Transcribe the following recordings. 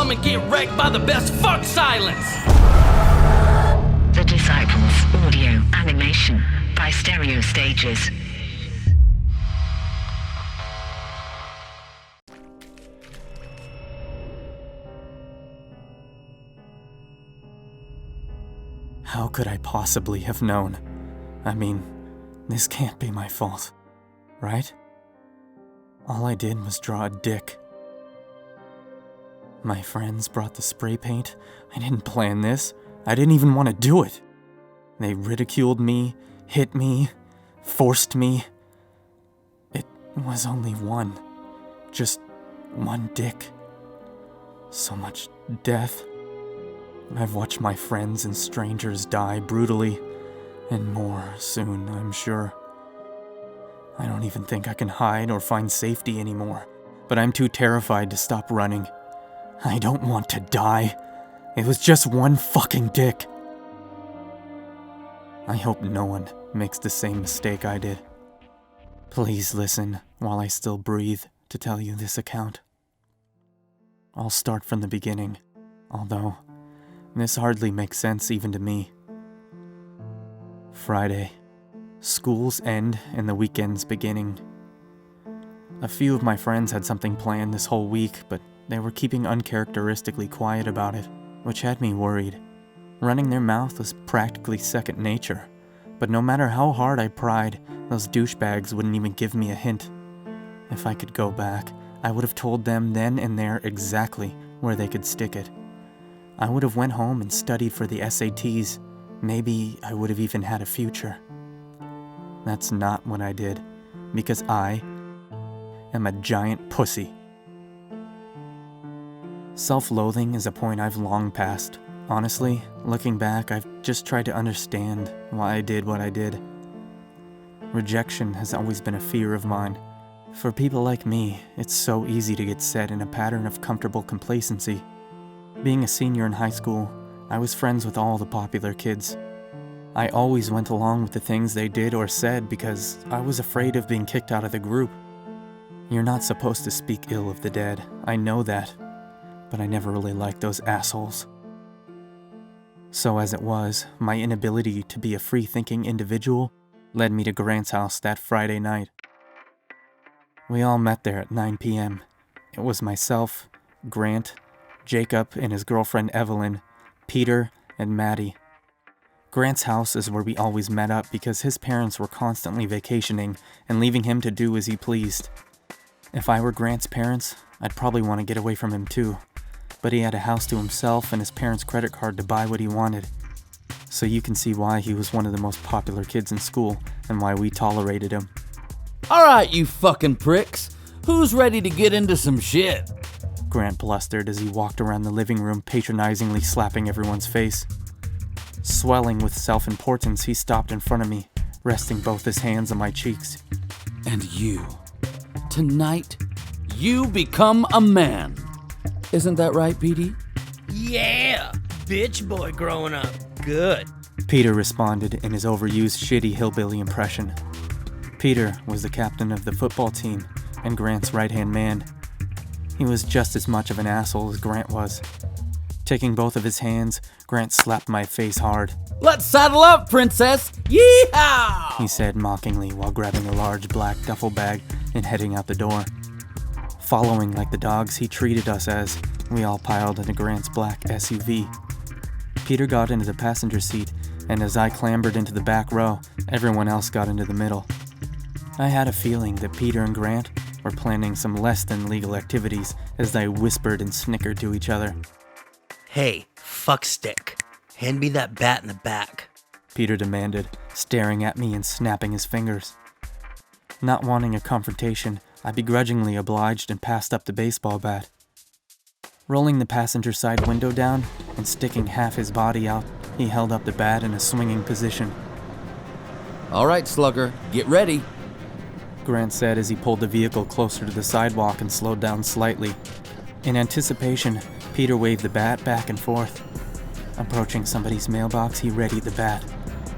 come and get wrecked by the best fuck silence. The Disciples audio animation by Stereo Stages. How could I possibly have known? I mean, this can't be my fault, right? All I did was draw a dick. My friends brought the spray paint. I didn't plan this. I didn't even want to do it. They ridiculed me, hit me, forced me. It was only one. Just one dick. So much death. I've watched my friends and strangers die brutally, and more soon, I'm sure. I don't even think I can hide or find safety anymore, but I'm too terrified to stop running. I don't want to die. It was just one fucking dick. I hope no one makes the same mistake I did. Please listen while I still breathe to tell you this account. I'll start from the beginning, although this hardly makes sense even to me. Friday. School's end and the weekend's beginning. A few of my friends had something planned this whole week, but they were keeping uncharacteristically quiet about it, which had me worried. Running their mouth was practically second nature, but no matter how hard I pried, those douchebags wouldn't even give me a hint. If I could go back, I would have told them then and there exactly where they could stick it. I would have went home and studied for the SATs. Maybe I would have even had a future. That's not what I did, because I am a giant pussy. Self-loathing is a point I've long passed. Honestly, looking back, I've just tried to understand why I did what I did. Rejection has always been a fear of mine. For people like me, it's so easy to get set in a pattern of comfortable complacency. Being a senior in high school, I was friends with all the popular kids. I always went along with the things they did or said because I was afraid of being kicked out of the group. You're not supposed to speak ill of the dead, I know that, but I never really liked those assholes. So as it was, my inability to be a free-thinking individual led me to Grant's house that Friday night. We all met there at 9 p.m. It was myself, Grant, Jacob and his girlfriend Evelyn, Peter, and Maddie. Grant's house is where we always met up because his parents were constantly vacationing and leaving him to do as he pleased. If I were Grant's parents, I'd probably want to get away from him too, but he had a house to himself and his parents' credit card to buy what he wanted. So you can see why he was one of the most popular kids in school and why we tolerated him. Alright, you fucking pricks. Who's ready to get into some shit? Grant blustered as he walked around the living room, patronizingly slapping everyone's face. Swelling with self-importance, he stopped in front of me, resting both his hands on my cheeks. And you, tonight, you become a man. Isn't that right, Petey? Yeah, bitch boy growing up. Good. Peter responded in his overused shitty hillbilly impression. Peter was the captain of the football team and Grant's right-hand man. He was just as much of an asshole as Grant was. Taking both of his hands, Grant slapped my face hard. Let's saddle up, princess! Yeehaw! He said mockingly while grabbing a large black duffel bag and heading out the door. Following like the dogs he treated us as, we all piled into Grant's black SUV. Peter got into the passenger seat, and as I clambered into the back row, everyone else got into the middle. I had a feeling that Peter and Grant were planning some less than legal activities as they whispered and snickered to each other. Hey, fuckstick. Hand me that bat in the back. Peter demanded, staring at me and snapping his fingers. Not wanting a confrontation, I begrudgingly obliged and passed up the baseball bat. Rolling the passenger side window down and sticking half his body out, he held up the bat in a swinging position. Alright, slugger, get ready. Grant said as he pulled the vehicle closer to the sidewalk and slowed down slightly. In anticipation, Peter waved the bat back and forth. Approaching somebody's mailbox, he readied the bat.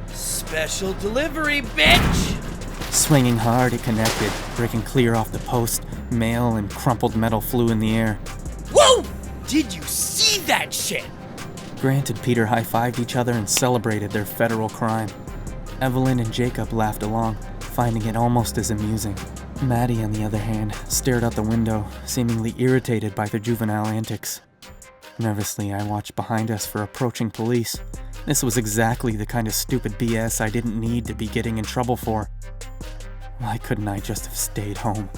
Special delivery, bitch! Swinging hard, it connected, breaking clear off the post. Mail and crumpled metal flew in the air. Whoa! Did you see that shit? Grant and Peter high-fived each other and celebrated their federal crime. Evelyn and Jacob laughed along, finding it almost as amusing. Maddie, on the other hand, stared out the window, seemingly irritated by their juvenile antics. Nervously, I watched behind us for approaching police. This was exactly the kind of stupid BS I didn't need to be getting in trouble for. Why couldn't I just have stayed home?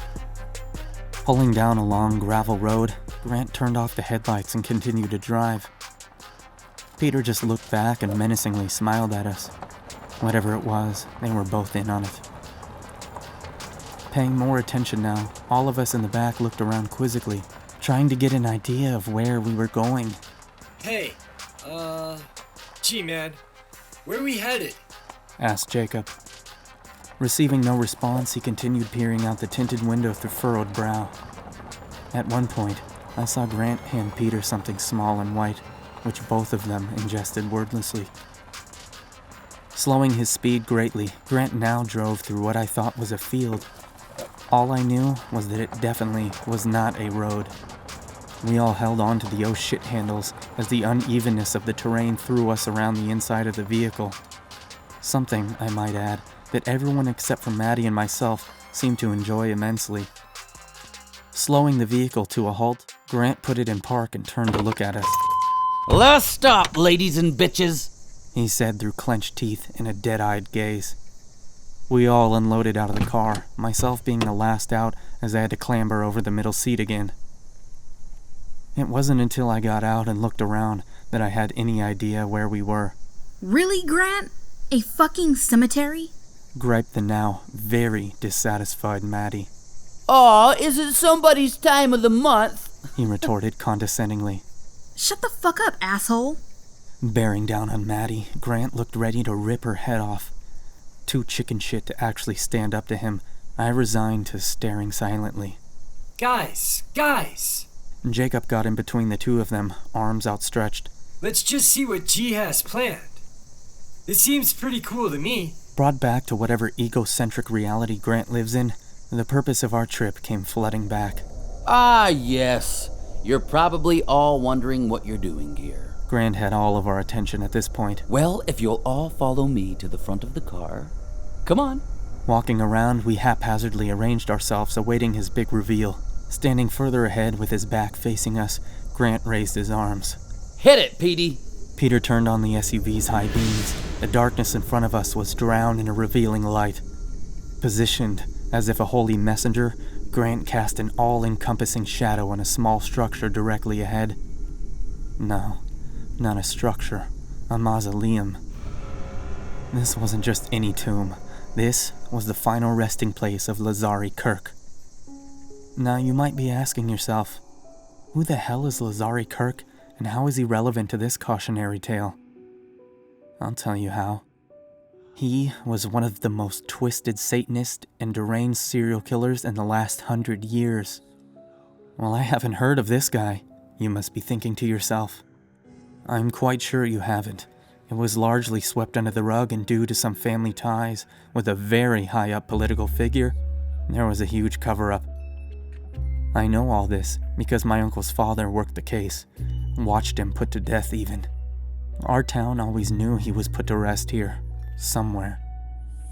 Pulling down a long gravel road, Grant turned off the headlights and continued to drive. Peter just looked back and menacingly smiled at us. Whatever it was, they were both in on it. Paying more attention now, all of us in the back looked around quizzically, trying to get an idea of where we were going. Hey, gee man, where are we headed? Asked Jacob. Receiving no response, he continued peering out the tinted window through furrowed brow. At one point, I saw Grant hand Peter something small and white, which both of them ingested wordlessly. Slowing his speed greatly, Grant now drove through what I thought was a field. All I knew was that it definitely was not a road. We all held on to the oh shit handles as the unevenness of the terrain threw us around the inside of the vehicle. Something, I might add, that everyone except for Maddie and myself seemed to enjoy immensely. Slowing the vehicle to a halt, Grant put it in park and turned to look at us. Last stop, ladies and bitches, he said through clenched teeth in a dead-eyed gaze. We all unloaded out of the car, myself being the last out as I had to clamber over the middle seat again. It wasn't until I got out and looked around that I had any idea where we were. Really, Grant? A fucking cemetery? Griped the now very dissatisfied Maddie. Aw, is it somebody's time of the month? He retorted condescendingly. Shut the fuck up, asshole. Bearing down on Maddie, Grant looked ready to rip her head off. Too chicken shit to actually stand up to him, I resigned to staring silently. Guys! Jacob got in between the two of them, arms outstretched. Let's just see what G has planned. It seems pretty cool to me. Brought back to whatever egocentric reality Grant lives in, the purpose of our trip came flooding back. Ah, yes. You're probably all wondering what you're doing here. Grant had all of our attention at this point. Well, if you'll all follow me to the front of the car. Come on. Walking around, we haphazardly arranged ourselves, awaiting his big reveal. Standing further ahead with his back facing us, Grant raised his arms. Hit it, Petey! Peter turned on the SUV's high beams. The darkness in front of us was drowned in a revealing light. Positioned as if a holy messenger, Grant cast an all-encompassing shadow on a small structure directly ahead. No, not a structure, a mausoleum. This wasn't just any tomb. This was the final resting place of Lazari Kirk. Now you might be asking yourself, who the hell is Lazari Kirk and how is he relevant to this cautionary tale? I'll tell you how. He was one of the most twisted Satanist and deranged serial killers in the last 100 years. Well, I haven't heard of this guy, you must be thinking to yourself. I'm quite sure you haven't. It was largely swept under the rug, and due to some family ties with a very high-up political figure, there was a huge cover-up. I know all this because my uncle's father worked the case, watched him put to death even. Our town always knew he was put to rest here, somewhere.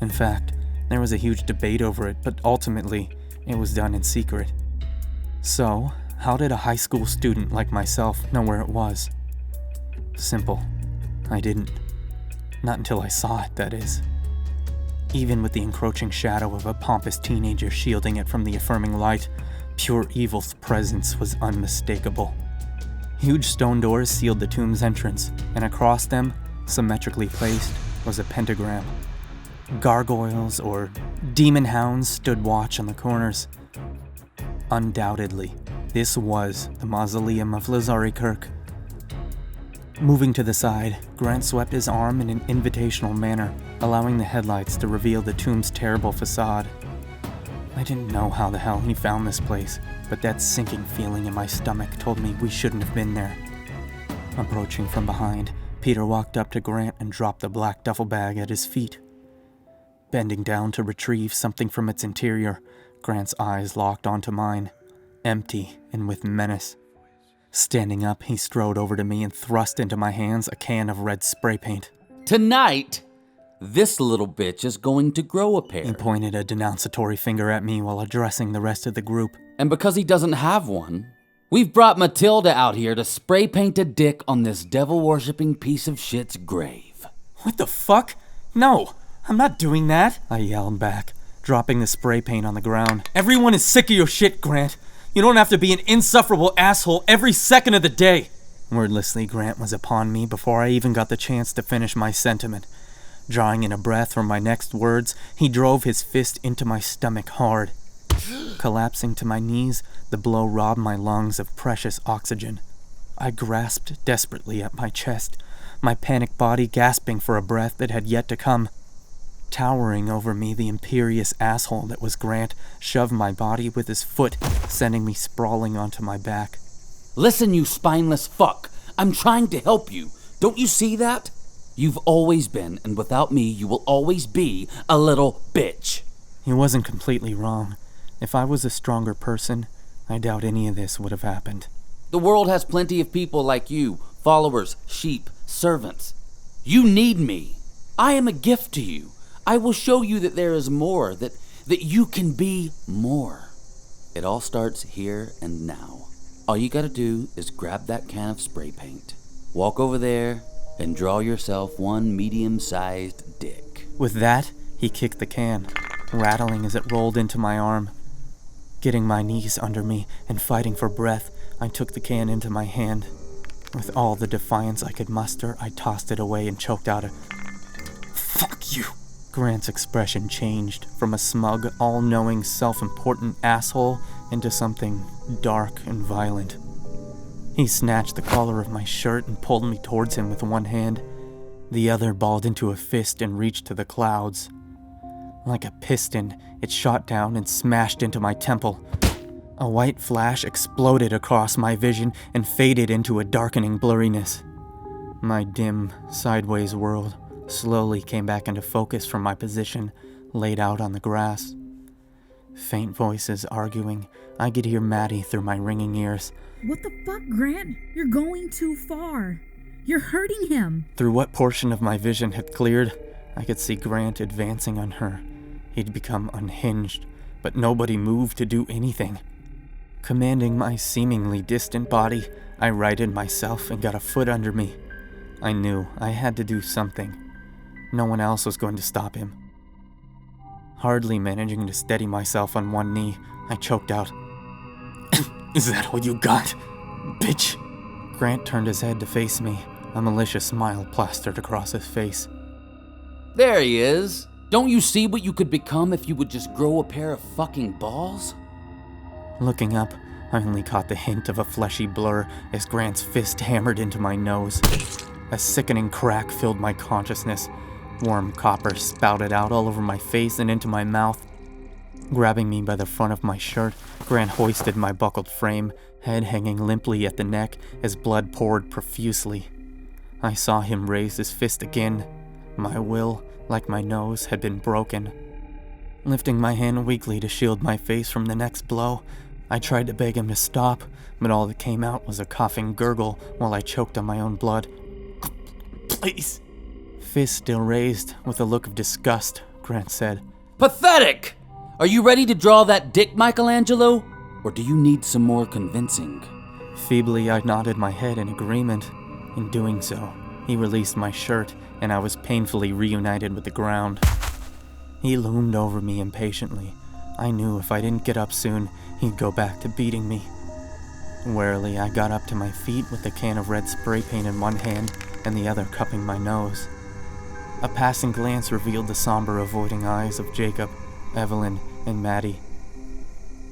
In fact, there was a huge debate over it, but ultimately, it was done in secret. So, how did a high school student like myself know where it was? Simple. I didn't. Not until I saw it, that is. Even with the encroaching shadow of a pompous teenager shielding it from the affirming light, pure evil's presence was unmistakable. Huge stone doors sealed the tomb's entrance, and across them, symmetrically placed, was a pentagram. Gargoyles or demon hounds stood watch on the corners. Undoubtedly, this was the mausoleum of Lazari Kirk. Moving to the side, Grant swept his arm in an invitational manner, allowing the headlights to reveal the tomb's terrible facade. I didn't know how the hell he found this place, but that sinking feeling in my stomach told me we shouldn't have been there. Approaching from behind, Peter walked up to Grant and dropped the black duffel bag at his feet. Bending down to retrieve something from its interior, Grant's eyes locked onto mine, empty and with menace. Standing up, he strode over to me and thrust into my hands a can of red spray paint. Tonight, this little bitch is going to grow a pair. He pointed a denunciatory finger at me while addressing the rest of the group. And because he doesn't have one, we've brought Matilda out here to spray paint a dick on this devil-worshipping piece of shit's grave. What the fuck? No, I'm not doing that, I yelled back, dropping the spray paint on the ground. Everyone is sick of your shit, Grant. You don't have to be an insufferable asshole every second of the day. Wordlessly, Grant was upon me before I even got the chance to finish my sentiment. Drawing in a breath from my next words, he drove his fist into my stomach hard. Collapsing to my knees, the blow robbed my lungs of precious oxygen. I grasped desperately at my chest, my panicked body gasping for a breath that had yet to come. Towering over me, the imperious asshole that was Grant shoved my body with his foot, sending me sprawling onto my back. Listen, you spineless fuck. I'm trying to help you. Don't you see that? You've always been, and without me, you will always be, a little bitch. He wasn't completely wrong. If I was a stronger person, I doubt any of this would have happened. The world has plenty of people like you, followers, sheep, servants. You need me. I am a gift to you. I will show you that there is more, that you can be more. It all starts here and now. All you gotta do is grab that can of spray paint, walk over there, and draw yourself one medium-sized dick. With that, he kicked the can, rattling as it rolled into my arm. Getting my knees under me and fighting for breath, I took the can into my hand. With all the defiance I could muster, I tossed it away and choked out a "Fuck you." Grant's expression changed from a smug, all-knowing, self-important asshole into something dark and violent. He snatched the collar of my shirt and pulled me towards him with one hand. The other balled into a fist and reached to the clouds. Like a piston, it shot down and smashed into my temple. A white flash exploded across my vision and faded into a darkening blurriness. My dim, sideways world slowly came back into focus from my position, laid out on the grass. Faint voices arguing. I could hear Maddie through my ringing ears. What the fuck, Grant? You're going too far. You're hurting him. Through what portion of my vision had cleared, I could see Grant advancing on her. He'd become unhinged, but nobody moved to do anything. Commanding my seemingly distant body, I righted myself and got a foot under me. I knew I had to do something. No one else was going to stop him. Hardly managing to steady myself on one knee, I choked out, "Is that all you got, bitch?" Grant turned his head to face me, a malicious smile plastered across his face. There he is. Don't you see what you could become if you would just grow a pair of fucking balls? Looking up, I only caught the hint of a fleshy blur as Grant's fist hammered into my nose. A sickening crack filled my consciousness. Warm copper spouted out all over my face and into my mouth. Grabbing me by the front of my shirt, Grant hoisted my buckled frame, head hanging limply at the neck as blood poured profusely. I saw him raise his fist again. My will, like my nose, had been broken. Lifting my hand weakly to shield my face from the next blow, I tried to beg him to stop, but all that came out was a coughing gurgle while I choked on my own blood. "Please." Fist still raised, with a look of disgust, Grant said, Pathetic! Are you ready to draw that dick, Michelangelo? Or do you need some more convincing? Feebly, I nodded my head in agreement. In doing so, he released my shirt, and I was painfully reunited with the ground. He loomed over me impatiently. I knew if I didn't get up soon, he'd go back to beating me. Warily, I got up to my feet with the can of red spray paint in one hand and the other cupping my nose. A passing glance revealed the somber, avoiding eyes of Jacob, Evelyn, and Maddie.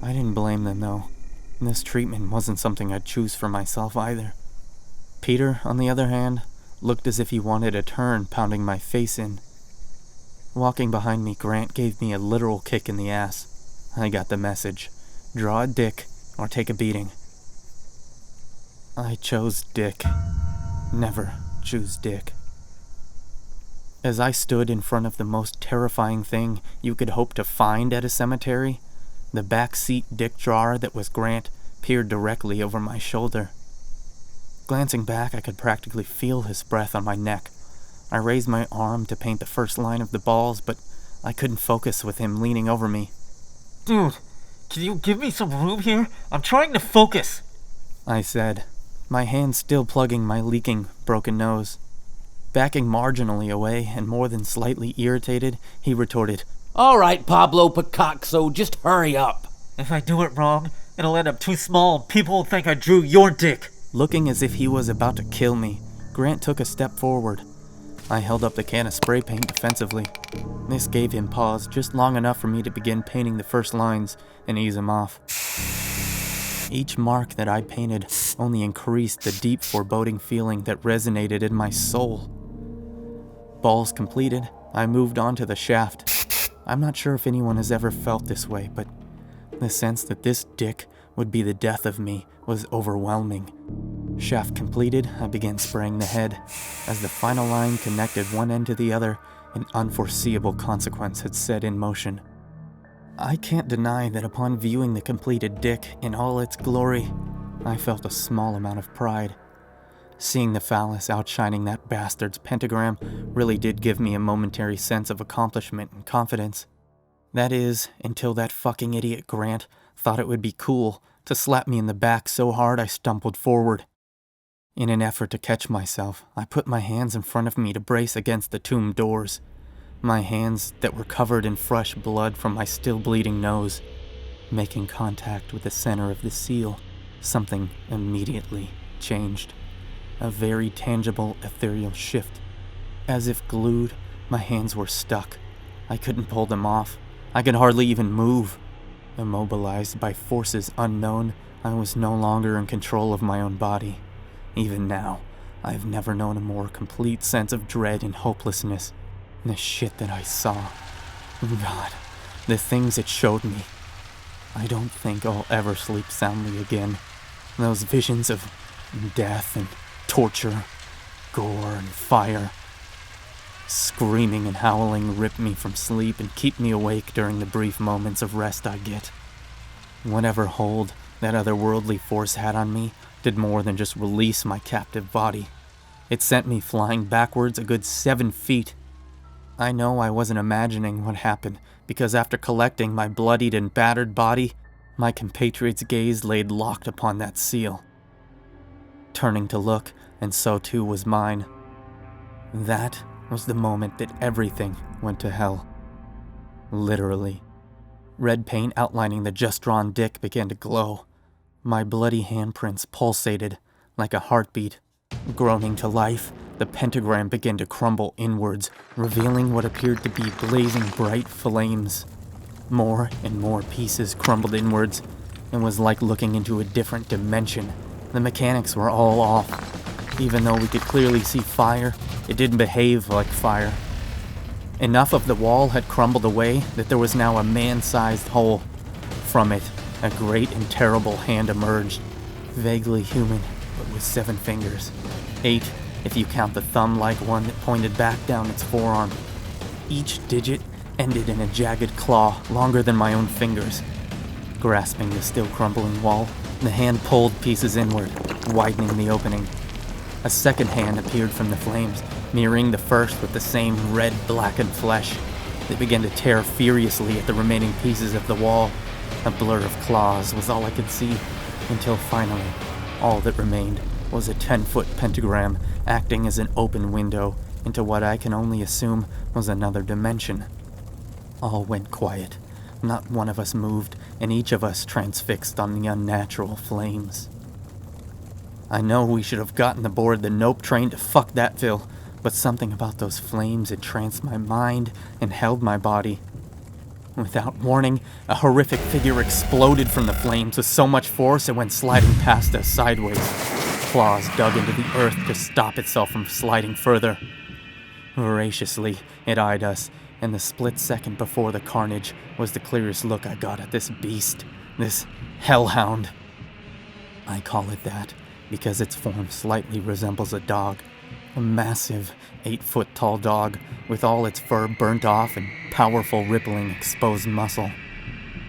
I didn't blame them, though. This treatment wasn't something I'd choose for myself either. Peter, on the other hand, looked as if he wanted a turn, pounding my face in. Walking behind me, Grant gave me a literal kick in the ass. I got the message. Draw a dick, or take a beating. I chose dick. Never choose dick. As I stood in front of the most terrifying thing you could hope to find at a cemetery, the backseat dick drawer that was Grant peered directly over my shoulder. Glancing back, I could practically feel his breath on my neck. I raised my arm to paint the first line of the balls, but I couldn't focus with him leaning over me. Dude, can you give me some room here? I'm trying to focus, I said, my hand still plugging my leaking, broken nose. Backing marginally away and more than slightly irritated, he retorted, All right, Pablo Picasso, just hurry up. If I do it wrong, it'll end up too small and people will think I drew your dick. Looking as if he was about to kill me, Grant took a step forward. I held up the can of spray paint defensively. This gave him pause just long enough for me to begin painting the first lines and ease him off. Each mark that I painted only increased the deep foreboding feeling that resonated in my soul. Balls completed, I moved on to the shaft. I'm not sure if anyone has ever felt this way, but the sense that this dick would be the death of me was overwhelming. Shaft completed, I began spraying the head. As the final line connected one end to the other, an unforeseeable consequence had set in motion. I can't deny that upon viewing the completed dick in all its glory, I felt a small amount of pride. Seeing the phallus outshining that bastard's pentagram really did give me a momentary sense of accomplishment and confidence. That is, until that fucking idiot Grant thought it would be cool to slap me in the back so hard I stumbled forward. In an effort to catch myself, I put my hands in front of me to brace against the tomb doors. My hands that were covered in fresh blood from my still bleeding nose. Making contact with the center of the seal, something immediately changed. A very tangible, ethereal shift. As if glued, my hands were stuck. I couldn't pull them off. I could hardly even move. Immobilized by forces unknown, I was no longer in control of my own body. Even now, I have never known a more complete sense of dread and hopelessness. The shit that I saw. God, the things it showed me. I don't think I'll ever sleep soundly again. Those visions of death and torture, gore and fire. Screaming and howling rip me from sleep and keep me awake during the brief moments of rest I get. Whatever hold that otherworldly force had on me did more than just release my captive body. It sent me flying backwards a good 7 feet. I know I wasn't imagining what happened, because after collecting my bloodied and battered body, my compatriot's gaze laid locked upon that seal. Turning to look, and so too was mine. That was the moment that everything went to hell. Literally. Red paint outlining the just-drawn dick began to glow. My bloody handprints pulsated like a heartbeat. Groaning to life, the pentagram began to crumble inwards, revealing what appeared to be blazing bright flames. More and more pieces crumbled inwards. It was like looking into a different dimension. The mechanics were all off. Even though we could clearly see fire, it didn't behave like fire. Enough of the wall had crumbled away that there was now a man-sized hole. From it, a great and terrible hand emerged. Vaguely human, but with 7 fingers. 8, if you count the thumb-like one that pointed back down its forearm. Each digit ended in a jagged claw longer than my own fingers. Grasping the still crumbling wall, the hand pulled pieces inward, widening the opening. A second hand appeared from the flames, mirroring the first with the same red, blackened flesh. They began to tear furiously at the remaining pieces of the wall. A blur of claws was all I could see, until finally, all that remained was a 10-foot pentagram acting as an open window into what I can only assume was another dimension. All went quiet. Not one of us moved, and each of us transfixed on the unnatural flames. I know we should have gotten aboard the Nope train to fuck Thatville, but something about those flames entranced my mind and held my body. Without warning, a horrific figure exploded from the flames with so much force it went sliding past us sideways. Claws dug into the earth to stop itself from sliding further. Voraciously, it eyed us, and the split second before the carnage was the clearest look I got at this beast, this hellhound. I call it that because its form slightly resembles a dog. A massive, 8-foot-tall dog with all its fur burnt off and powerful rippling exposed muscle.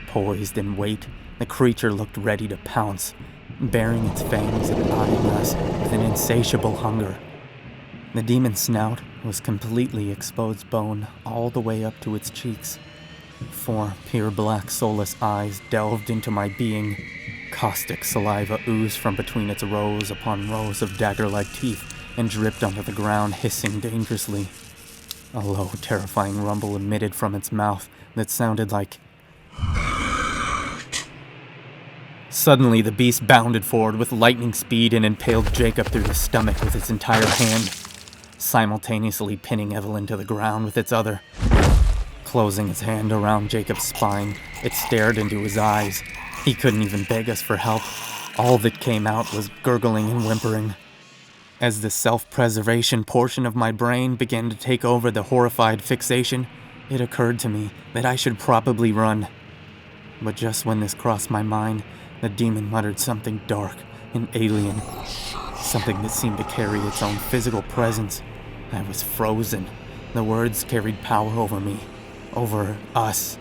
Poised in weight, the creature looked ready to pounce. baring its fangs and eyeing us with an insatiable hunger. The demon's snout was completely exposed bone all the way up to its cheeks. 4 pure black soulless eyes delved into my being. Caustic saliva oozed from between its rows upon rows of dagger-like teeth and dripped onto the ground, hissing dangerously. A low, terrifying rumble emitted from its mouth that sounded like... Suddenly, the beast bounded forward with lightning speed and impaled Jacob through the stomach with its entire hand, simultaneously pinning Evelyn to the ground with its other. Closing its hand around Jacob's spine, it stared into his eyes. He couldn't even beg us for help. All that came out was gurgling and whimpering. As the self-preservation portion of my brain began to take over the horrified fixation, it occurred to me that I should probably run. But just when this crossed my mind, the demon muttered something dark and alien, something that seemed to carry its own physical presence. I was frozen. The words carried power over me, over us.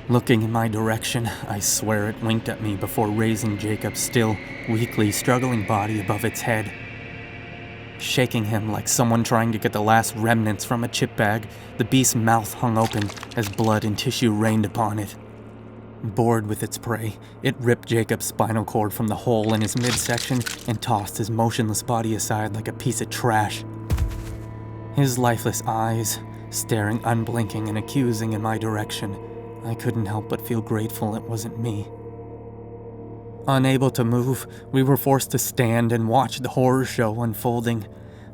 Looking in my direction, I swear it winked at me before raising Jacob's still, weakly struggling body above its head. Shaking him like someone trying to get the last remnants from a chip bag, the beast's mouth hung open as blood and tissue rained upon it. Bored with its prey, it ripped Jacob's spinal cord from the hole in his midsection and tossed his motionless body aside like a piece of trash. His lifeless eyes, staring unblinking and accusing in my direction, I couldn't help but feel grateful it wasn't me. Unable to move, we were forced to stand and watch the horror show unfolding.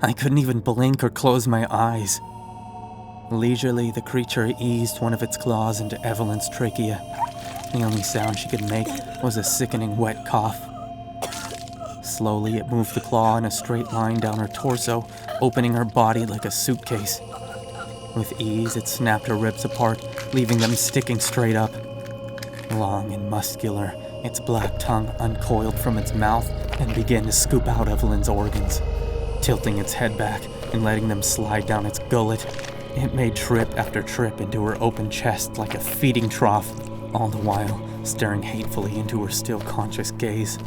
I couldn't even blink or close my eyes. Leisurely, the creature eased one of its claws into Evelyn's trachea. The only sound she could make was a sickening wet cough. Slowly, it moved the claw in a straight line down her torso, opening her body like a suitcase. With ease, it snapped her ribs apart, leaving them sticking straight up. Long and muscular, its black tongue uncoiled from its mouth and began to scoop out Evelyn's organs. Tilting its head back and letting them slide down its gullet, it made trip after trip into her open chest like a feeding trough, all the while staring hatefully into her still conscious gaze.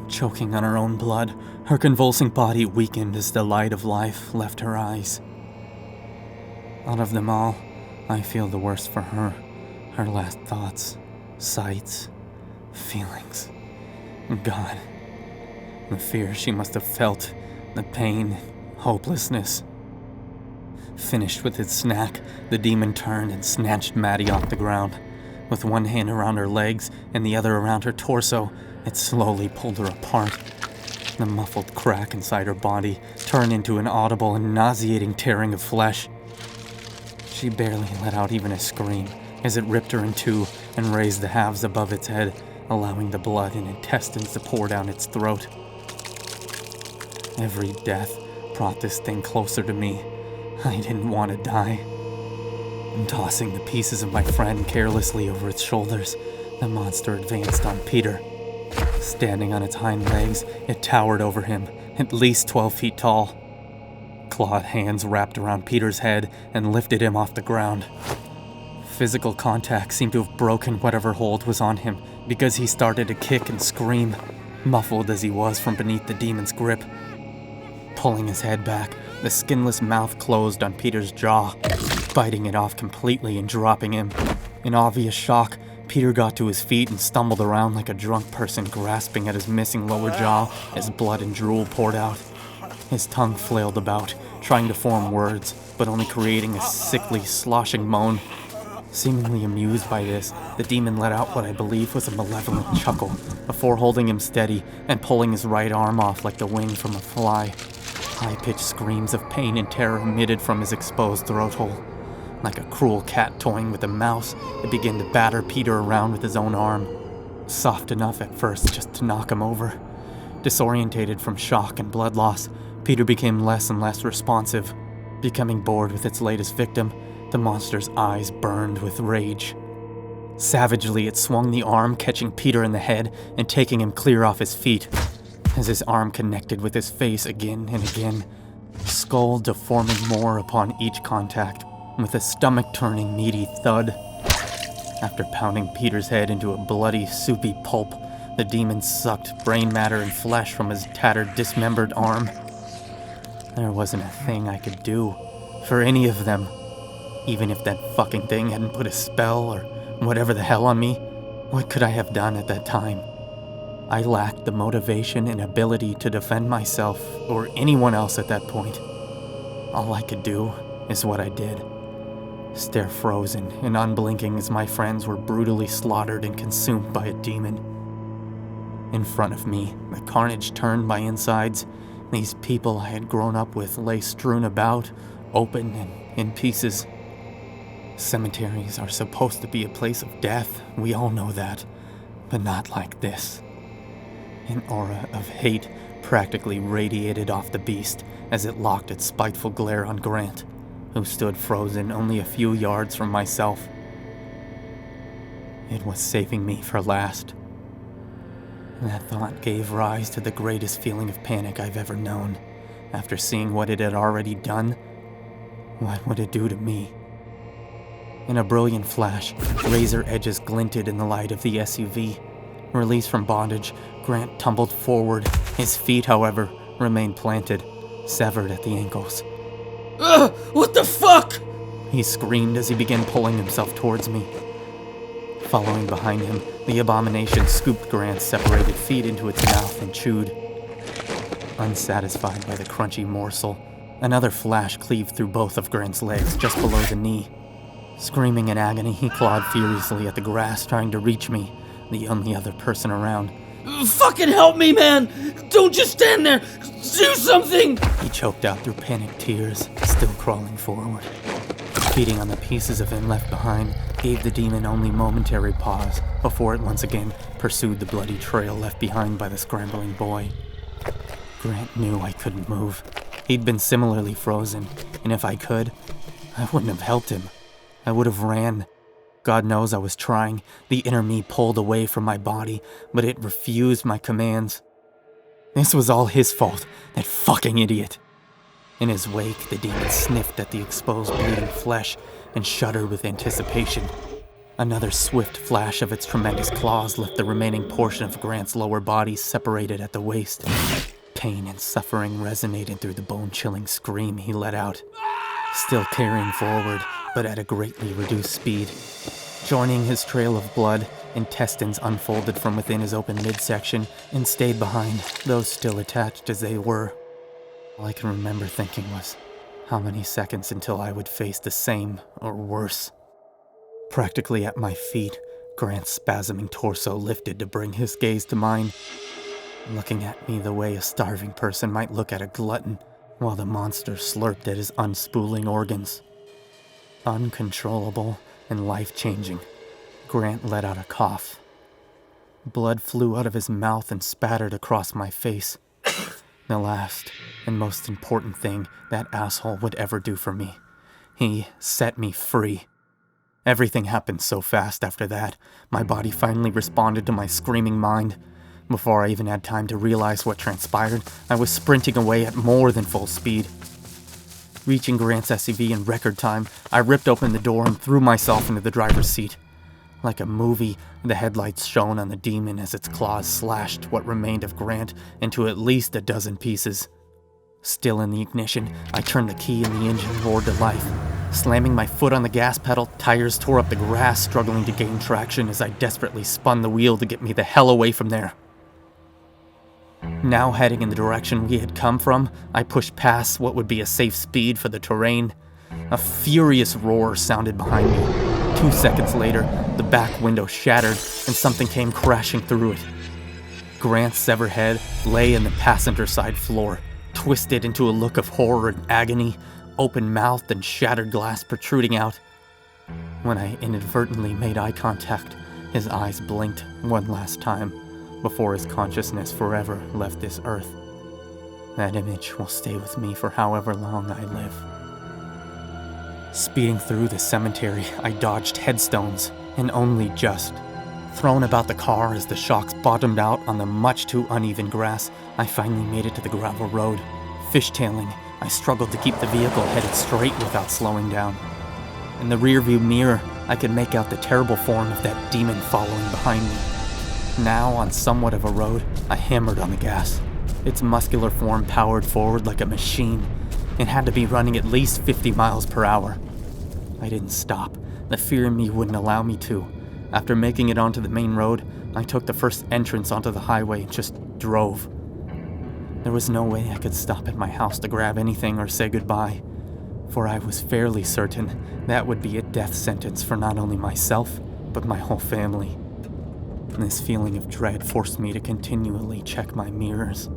Choking on her own blood, her convulsing body weakened as the light of life left her eyes. Out of them all, I feel the worst for her. Her last thoughts, sights, feelings. God, the fear she must have felt, the pain, hopelessness. Finished with its snack, the demon turned and snatched Maddie off the ground. With one hand around her legs and the other around her torso, it slowly pulled her apart. The muffled crack inside her body turned into an audible and nauseating tearing of flesh. She barely let out even a scream as it ripped her in two and raised the halves above its head, allowing the blood and intestines to pour down its throat. Every death brought this thing closer to me. I didn't want to die. And tossing the pieces of my friend carelessly over its shoulders, the monster advanced on Peter. Standing on its hind legs, it towered over him, at least 12 feet tall. Clawed hands wrapped around Peter's head and lifted him off the ground. Physical contact seemed to have broken whatever hold was on him because he started to kick and scream, muffled as he was from beneath the demon's grip. Pulling his head back, the skinless mouth closed on Peter's jaw, biting it off completely and dropping him. In obvious shock, Peter got to his feet and stumbled around like a drunk person grasping at his missing lower jaw as blood and drool poured out. His tongue flailed about, trying to form words, but only creating a sickly, sloshing moan. Seemingly amused by this, the demon let out what I believe was a malevolent chuckle before holding him steady and pulling his right arm off like the wing from a fly. High-pitched screams of pain and terror emitted from his exposed throat hole. Like a cruel cat toying with a mouse, it began to batter Peter around with his own arm. Soft enough at first just to knock him over. Disorientated from shock and blood loss, Peter became less and less responsive. Becoming bored with its latest victim, the monster's eyes burned with rage. Savagely, it swung the arm, catching Peter in the head and taking him clear off his feet. As his arm connected with his face again and again, skull deforming more upon each contact, with a stomach-turning meaty thud. After pounding Peter's head into a bloody, soupy pulp, The demon sucked brain matter and flesh from his tattered, dismembered arm. There wasn't a thing I could do for any of them. Even if that fucking thing hadn't put a spell or whatever the hell on me, what could I have done at that time? I lacked the motivation and ability to defend myself or anyone else at that point. All I could do is what I did. Stare frozen and unblinking as my friends were brutally slaughtered and consumed by a demon. In front of me, the carnage turned my insides. These people I had grown up with lay strewn about, open and in pieces. Cemeteries are supposed to be a place of death, we all know that, but not like this. An aura of hate practically radiated off the beast as it locked its spiteful glare on Grant, who stood frozen only a few yards from myself. It was saving me for last. That thought gave rise to the greatest feeling of panic I've ever known. After seeing what it had already done, what would it do to me? In a brilliant flash, razor edges glinted in the light of the SUV. Released from bondage, Grant tumbled forward. His feet, however, remained planted, severed at the ankles. Ugh! What the fuck? He screamed as he began pulling himself towards me. Following behind him, the abomination scooped Grant's separated feet into its mouth and chewed. Unsatisfied by the crunchy morsel, another flash cleaved through both of Grant's legs just below the knee. Screaming in agony, he clawed furiously at the grass, trying to reach me, the only other person around. Fucking help me, man! Don't just stand there! Do something! He choked out through panicked tears, still crawling forward. Feeding on the pieces of him left behind gave the demon only momentary pause before it once again pursued the bloody trail left behind by the scrambling boy. Grant knew I couldn't move. He'd been similarly frozen, and if I could, I wouldn't have helped him. I would have ran. God knows I was trying. The inner me pulled away from my body, but it refused my commands. This was all his fault, that fucking idiot. In his wake, the demon sniffed at the exposed bleeding flesh and shuddered with anticipation. Another swift flash of its tremendous claws left the remaining portion of Grant's lower body separated at the waist. Pain and suffering resonated through the bone-chilling scream he let out. Still carrying forward, but at a greatly reduced speed. Joining his trail of blood, intestines unfolded from within his open midsection and stayed behind, those still attached as they were. All I can remember thinking was, how many seconds until I would face the same, or worse? Practically at my feet, Grant's spasming torso lifted to bring his gaze to mine, looking at me the way a starving person might look at a glutton, while the monster slurped at his unspooling organs. Uncontrollable and life-changing, Grant let out a cough. Blood flew out of his mouth and spattered across my face. The last and most important thing that asshole would ever do for me. He set me free. Everything happened so fast after that. My body finally responded to my screaming mind. Before I even had time to realize what transpired, I was sprinting away at more than full speed. Reaching Grant's SUV in record time, I ripped open the door and threw myself into the driver's seat. Like a movie, the headlights shone on the demon as its claws slashed what remained of Grant into at least a dozen pieces. Still in the ignition, I turned the key and the engine roared to life. Slamming my foot on the gas pedal, tires tore up the grass, struggling to gain traction as I desperately spun the wheel to get me the hell away from there. Now heading in the direction we had come from, I pushed past what would be a safe speed for the terrain. A furious roar sounded behind me. 2 seconds later, the back window shattered and something came crashing through it. Grant's severed head lay in the passenger side floor, twisted into a look of horror and agony, open-mouthed and shattered glass protruding out. When I inadvertently made eye contact, his eyes blinked one last time before his consciousness forever left this earth. That image will stay with me for however long I live. Speeding through the cemetery, I dodged headstones, and only just. Thrown about the car as the shocks bottomed out on the much too uneven grass, I finally made it to the gravel road. Fishtailing, I struggled to keep the vehicle headed straight without slowing down. In the rearview mirror, I could make out the terrible form of that demon following behind me. Now, on somewhat of a road, I hammered on the gas. Its muscular form powered forward like a machine. It had to be running at least 50 miles per hour. I didn't stop. The fear in me wouldn't allow me to. After making it onto the main road, I took the first entrance onto the highway and just drove. There was no way I could stop at my house to grab anything or say goodbye, for I was fairly certain that would be a death sentence for not only myself, but my whole family. This feeling of dread forced me to continually check my mirrors.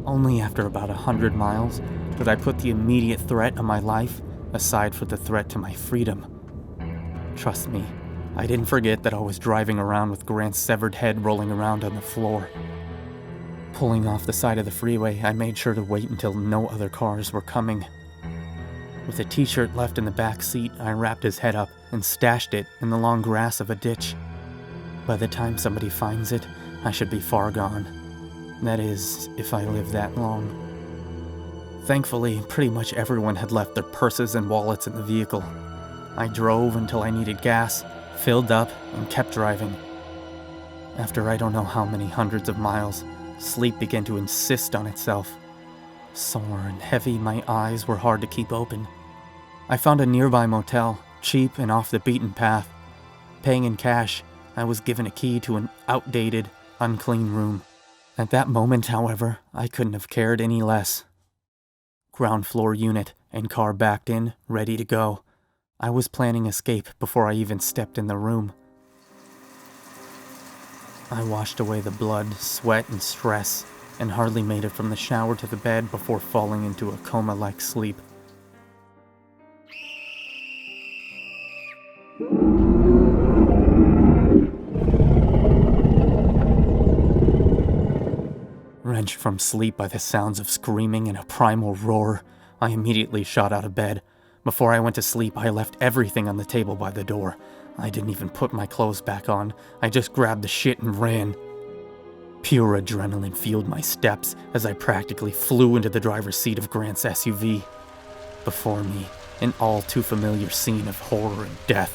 Only after about 100 miles did I put the immediate threat of my life aside for the threat to my freedom. Trust me, I didn't forget that I was driving around with Grant's severed head rolling around on the floor. Pulling off the side of the freeway, I made sure to wait until no other cars were coming. With a t-shirt left in the back seat, I wrapped his head up and stashed it in the long grass of a ditch. By the time somebody finds it, I should be far gone. That is, if I live that long. Thankfully, pretty much everyone had left their purses and wallets in the vehicle. I drove until I needed gas, filled up, and kept driving. After I don't know how many hundreds of miles, sleep began to insist on itself. Sore and heavy, my eyes were hard to keep open. I found a nearby motel, cheap and off the beaten path. Paying in cash, I was given a key to an outdated, unclean room. At that moment, however, I couldn't have cared any less. Ground floor unit and car backed in, ready to go. I was planning escape before I even stepped in the room. I washed away the blood, sweat, and stress, and hardly made it from the shower to the bed before falling into a coma-like sleep. Wrenched from sleep by the sounds of screaming and a primal roar, I immediately shot out of bed. Before I went to sleep, I left everything on the table by the door. I didn't even put my clothes back on. I just grabbed the shit and ran. Pure adrenaline fueled my steps as I practically flew into the driver's seat of Grant's SUV. Before me, an all too familiar scene of horror and death.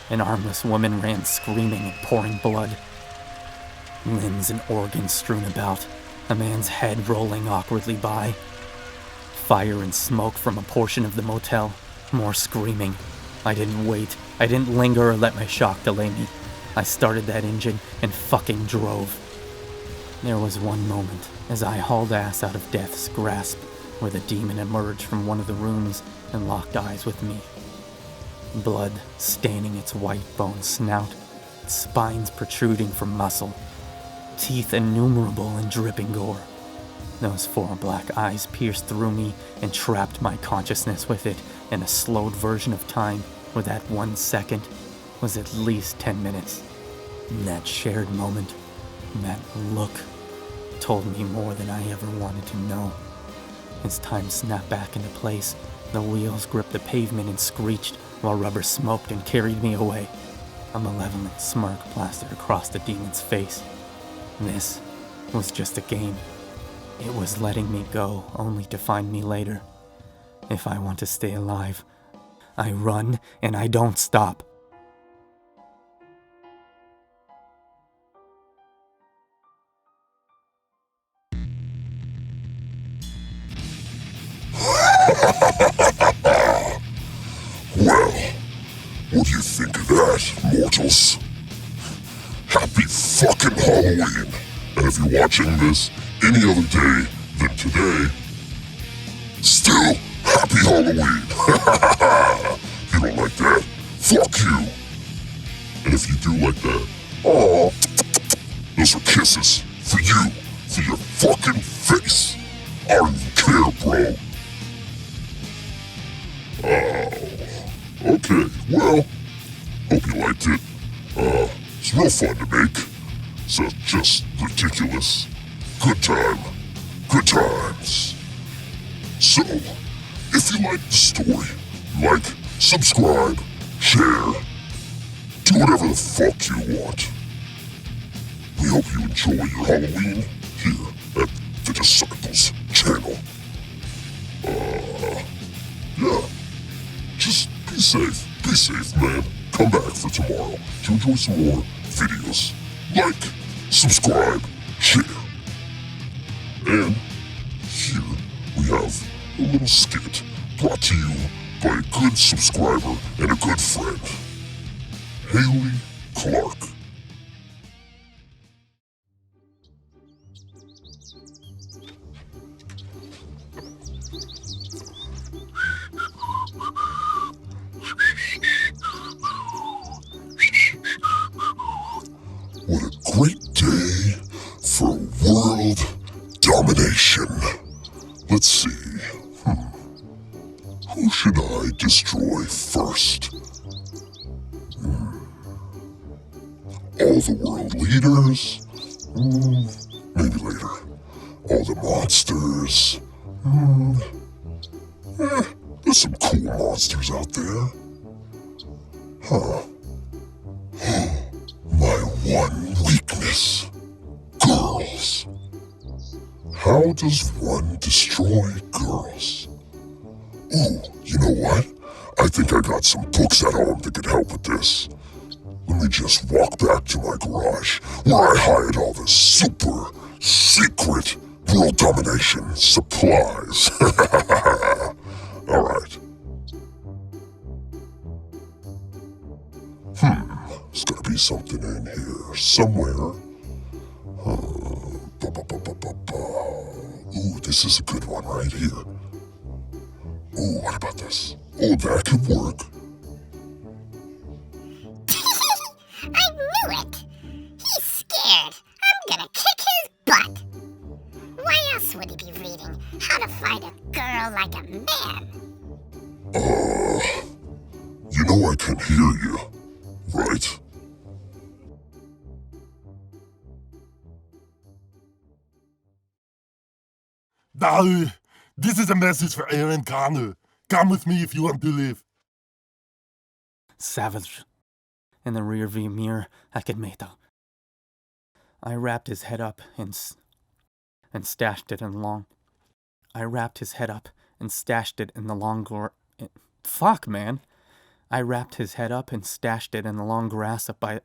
An armless woman ran screaming and pouring blood. Limbs and organs strewn about. A man's head rolling awkwardly by. Fire and smoke from a portion of the motel. More screaming. I didn't wait. I didn't linger or let my shock delay me. I started that engine and fucking drove. There was one moment as I hauled ass out of death's grasp where the demon emerged from one of the rooms and locked eyes with me. Blood staining its white bone snout, its spines protruding from muscle. Teeth innumerable and dripping gore. Those 4 black eyes pierced through me and trapped my consciousness with it in a slowed version of time where that 1 second was at least 10 minutes. And that shared moment, that look, told me more than I ever wanted to know. As time snapped back into place, the wheels gripped the pavement and screeched while rubber smoked and carried me away. A malevolent smirk plastered across the demon's face. This was just a game. It was letting me go, only to find me later. If I want to stay alive, I run and I don't stop. Well, what do you think of that, mortals? Happy fucking Halloween! And if you're watching this any other day than today, still happy Halloween! If you don't like that, fuck you! And if you do like that, aw, those are kisses for you, for your fucking face. I don't even care, bro. Oh, okay, well, hope you liked it. It's real fun to make. So just ridiculous. Good time. Good times. So, if you like the story, like, subscribe, share, do whatever the fuck you want. We hope you enjoy your Halloween here at the Disciples channel. Yeah. Just be safe, man. Come back for tomorrow to enjoy some more videos. like, subscribe, share. And here we have a little skit brought to you by a good subscriber and a good friend, Hayley Clark. What a great day for world domination. Let's see. Who should I destroy first? All the world leaders? Maybe later. All the monsters? There's some cool monsters out there. Huh. My one weakness. Girls. How does one destroy girls? Ooh, you know what? I think I got some books at home that could help with this. Let me just walk back to my garage, where I hide all the super secret world domination supplies. Alright. There's gotta be something in here somewhere. Ooh, this is a good one right here. Ooh, what about this? Oh, that could work. I knew it! He's scared. I'm gonna kick his butt. Why else would he be reading how to fight a girl like a man? You know I can hear you, right? Dahl, this is a message for Aaron Connor. Come with me if you want to live. Savage. In the rearview mirror, I could make the... I wrapped his head up and stashed it in the long... I wrapped his head up and stashed it in the long Fuck, man. I wrapped his head up and stashed it in the long grass up by...